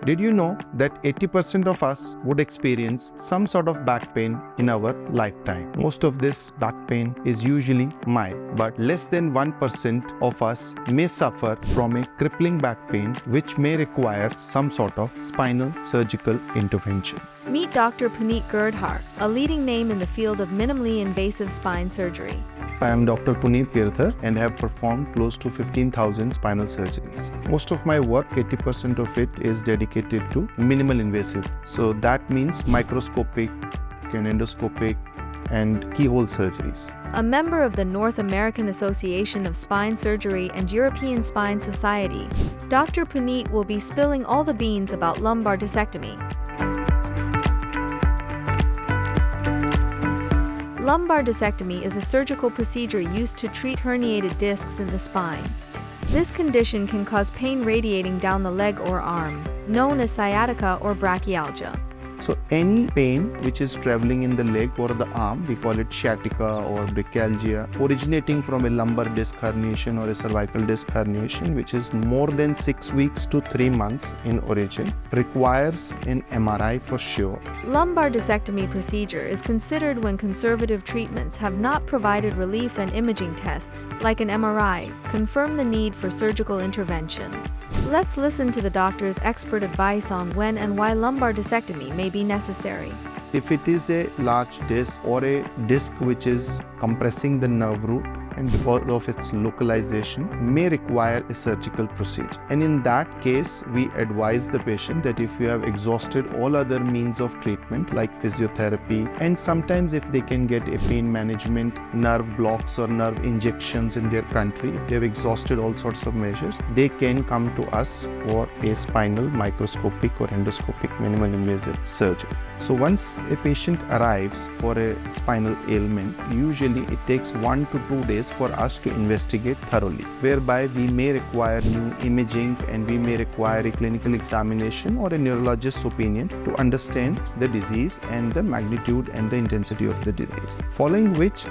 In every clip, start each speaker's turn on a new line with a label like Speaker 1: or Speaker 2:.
Speaker 1: Did you know that 80% of us would experience some sort of back pain in our lifetime? Most of this back pain is usually mild, but less than 1% of us may suffer from a crippling back pain which may require some sort of spinal surgical intervention.
Speaker 2: Meet Dr. Punit Girdhar, a leading name in the field of minimally invasive spine surgery.
Speaker 1: I am Dr. Punit Girdhar and have performed close to 15,000 spinal surgeries. Most of my work, 80% of it, is dedicated to minimal invasive. So that means microscopic and endoscopic and keyhole surgeries.
Speaker 2: A member of the North American Association of Spine Surgery and European Spine Society, Dr. Puneet will be spilling all the beans about lumbar discectomy. Lumbar discectomy is a surgical procedure used to treat herniated discs in the spine. This condition can cause pain radiating down the leg or arm, known as sciatica or brachialgia.
Speaker 1: So any pain which is traveling in the leg or the arm, we call it sciatica or brachialgia, originating from a lumbar disc herniation or a cervical disc herniation, which is more than 6 weeks to 3 months in origin, requires an MRI for sure.
Speaker 2: Lumbar discectomy procedure is considered when conservative treatments have not provided relief and imaging tests, like an MRI, confirm the need for surgical intervention. Let's listen to the doctor's expert advice on when and why lumbar discectomy may be necessary.
Speaker 1: If it is a large disc or a disc which is compressing the nerve root and because of its localization may require a surgical procedure. And in that case, we advise the patient that if you have exhausted all other means of treatment like physiotherapy, and sometimes if they can get a pain management, nerve blocks or nerve injections in their country, if they have exhausted all sorts of measures, they can come to us for a spinal microscopic or endoscopic minimal invasive surgery. So once a patient arrives for a spinal ailment, usually it takes 1 to 2 days for us to investigate thoroughly, whereby we may require new imaging and we may require a clinical examination or a neurologist's opinion to understand the disease and the magnitude and the intensity of the disease. Following which,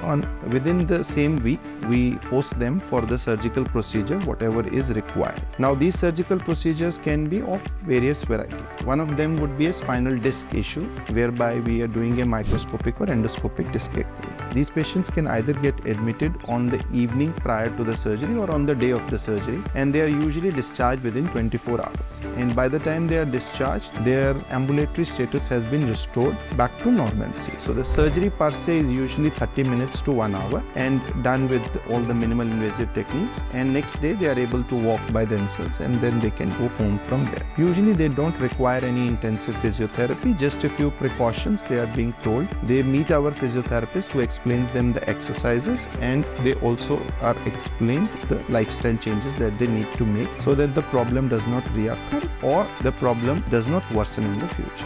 Speaker 1: within the same week, we post them for the surgical procedure, whatever is required. Now these surgical procedures can be of various varieties. One of them would be a spinal disc issue, whereby we are doing a microscopic or endoscopic discectomy. These patients can either get admitted on the evening prior to the surgery or on the day of the surgery, and they are usually discharged within 24 hours. And by the time they are discharged, their ambulatory status has been restored back to normalcy. So the surgery per se is usually 30 minutes to 1 hour and done with all the minimal invasive techniques, and next day they are able to walk by themselves and then they can go home from there. Usually they don't require any intensive physiotherapy, just a few precautions they are being told. They meet our physiotherapist who explains them the exercises, and they also are explained the lifestyle changes that they need to make so that the problem does not reoccur or the problem does not worsen in the future.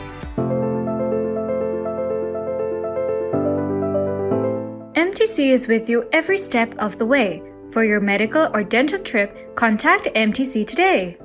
Speaker 3: MTC is with you every step of the way. For your medical or dental trip, contact MTC today.